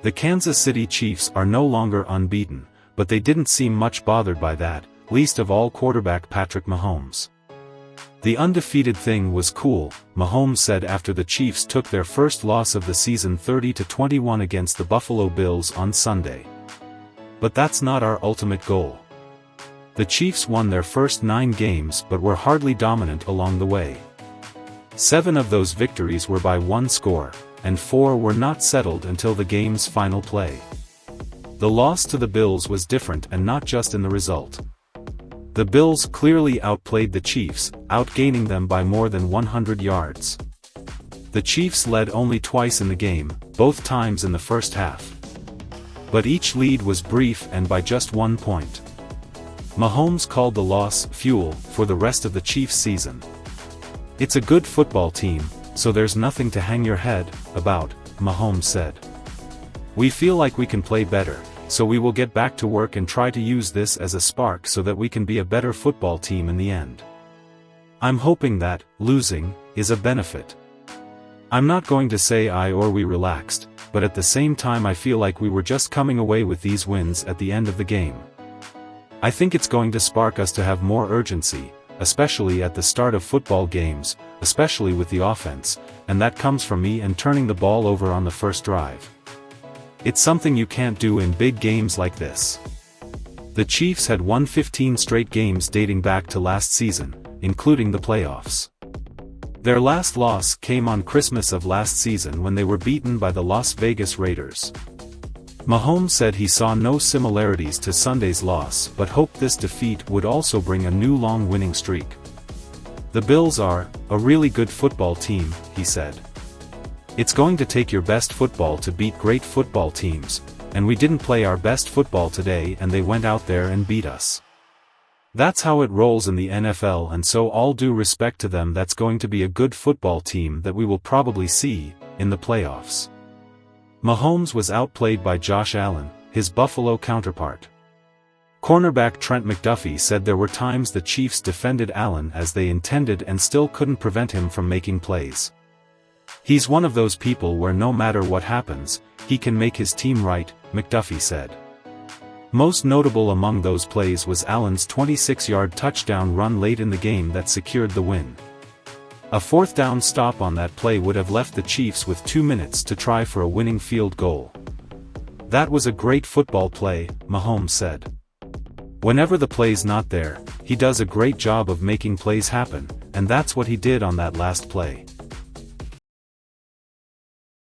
The Kansas City Chiefs are no longer unbeaten, but they didn't seem much bothered by that, least of all quarterback Patrick Mahomes. "The undefeated thing was cool," Mahomes said after the Chiefs took their first loss of the season 30-21 against the Buffalo Bills on Sunday. "But that's not our ultimate goal. The Chiefs won their first 9 games but were hardly dominant along the way. 7 of those victories were by 1 score, and 4 were not settled until the game's final play. The loss to the Bills was different, and not just in the result. The Bills clearly outplayed the Chiefs, outgaining them by more than 100 yards. The Chiefs led only twice in the game, both times in the first half. But each lead was brief and by just 1 point. Mahomes called the loss fuel for the rest of the Chiefs' season. "It's a good football team, so there's nothing to hang your head about," Mahomes said. "We feel like we can play better, so we will get back to work and try to use this as a spark so that we can be a better football team in the end. I'm hoping that, losing, is a benefit. I'm not going to say we relaxed, but at the same time I feel like we were just coming away with these wins at the end of the game. I think it's going to spark us to have more urgency, especially at the start of football games, especially with the offense, and that comes from me and turning the ball over on the first drive. It's something you can't do in big games like this." The Chiefs had won 15 straight games dating back to last season, including the playoffs. Their last loss came on Christmas of last season when they were beaten by the Las Vegas Raiders. Mahomes said he saw no similarities to Sunday's loss but hoped this defeat would also bring a new long winning streak. "The Bills are a really good football team," he said. "It's going to take your best football to beat great football teams, and we didn't play our best football today and they went out there and beat us. That's how it rolls in the NFL, and so all due respect to them, that's going to be a good football team that we will probably see in the playoffs." Mahomes was outplayed by Josh Allen, his Buffalo counterpart. Cornerback Trent McDuffie said there were times the Chiefs defended Allen as they intended and still couldn't prevent him from making plays. "He's one of those people where no matter what happens, he can make his team right," McDuffie said. Most notable among those plays was Allen's 26-yard touchdown run late in the game that secured the win. A 4th down stop on that play would have left the Chiefs with 2 minutes to try for a winning field goal. "That was a great football play," Mahomes said. "Whenever the play's not there, he does a great job of making plays happen, and that's what he did on that last play.